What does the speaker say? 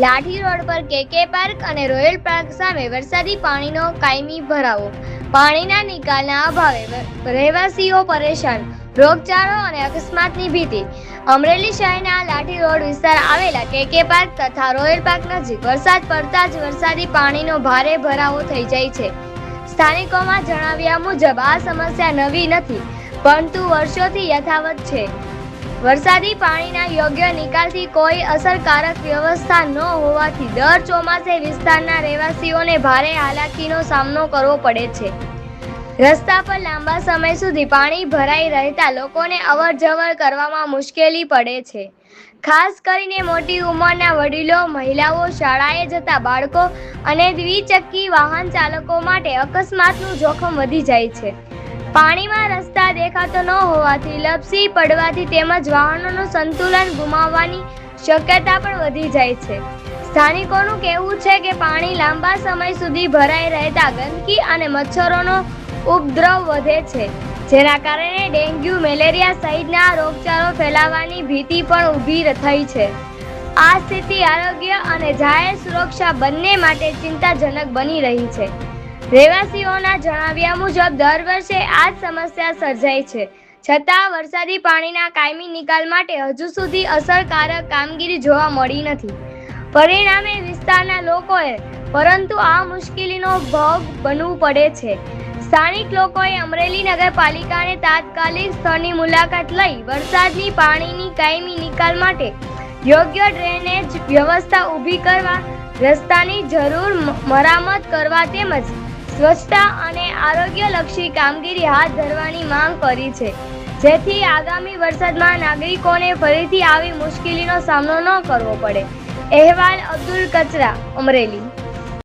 લાઠી road પર કેકે park અને royal park સામે વરસાદી પાણીનો કાયમી ભરાવો. પાણીના નિકાલના અભાવે રહેવાસીઓ પરેશાન, રોગચાળો અને અકસ્માતની ભીતિ. અમરેલી શહેરના લાઠી રોડ વિસ્તાર આવેલા કેકે પાર્ક તથા રોયલ પાર્ક નજીક વરસાદ પડતા જ વરસાદી પાણીનો ભારે ભરાવો થઈ જાય છે. સ્થાનિકોમાં જણાવ્યા મુજબ આ સમસ્યા નવી નથી, પરંતુ વર્ષોથી યથાવત છે. વરસાદી પાણીના યોગ્ય નિકાલથી કોઈ અસરકારક વ્યવસ્થા ન હોવાથી દર ચોમાસે વિસ્તારના રહેવાસીઓને ભારે હાલાકીનો સામનો કરવો પડે છે. રસ્તા પર લાંબા સમય સુધી પાણી ભરાઈ રહેતા લોકોને અવરજવર કરવામાં મુશ્કેલી પડે છે. ખાસ કરીને મોટી ઉંમરના વડીલો, મહિલાઓ, શાળાએ જતા બાળકો અને દ્વિચક્કી વાહન ચાલકો માટે અકસ્માતનું જોખમ વધી જાય છે. પાણીમાં રસ્તા દેખાતો ન હોવાથી લપસી પડવાથી તેમજ વાહનોનું સંતુલન ગુમાવવાની શક્યતા પણ વધી જાય છે. સ્થાનિકોનું કહેવું છે કે પાણી લાંબા સમય સુધી ભરાઈ રહેતા ગંદકી અને મચ્છરોનો ઉપદ્રવ વધે છે, જેના કારણે ડેન્ગ્યુ, મેલેરિયા સહિતના રોગચાળો ફેલાવાની ભીતિ પણ ઊભી થઈ છે. આ સ્થિતિ આરોગ્ય અને જાહેર સુરક્ષા બંને માટે ચિંતાજનક બની રહી છે. રહેવાસીઓના જણાવ્યા મુજબ દર વર્ષે આ જ સમસ્યા સર્જાય છે, છતાં વરસાદી પાણીના કાયમી નિકાલ માટે હજુ સુધી અસરકારક કામગીરી જોવા મળી નથી. પરિણામે વિસ્તારના લોકોએ પરંતુ આ મુશ્કેલીનો ભોગ બનવું પડે છે. સ્થાનિક લોકોએ અમરેલી નગરપાલિકાને તાત્કાલિક સ્થળની મુલાકાત લઈ વરસાદની પાણીની કાયમી નિકાલ માટે યોગ્ય ડ્રેનેજ વ્યવસ્થા ઊભી કરવા, રસ્તાની જરૂર મરામત કરવા તેમજ સ્વચ્છતા અને આરોગ્યલક્ષી કામગીરી હાથ ધરવાની માંગ કરી છે, જેથી આગામી વરસાદમાં નાગરિકોને ફરીથી આવી મુશ્કેલીનો સામનો ન કરવો પડે. અહેવાલ અબ્દુલ કચરા, અમરેલી.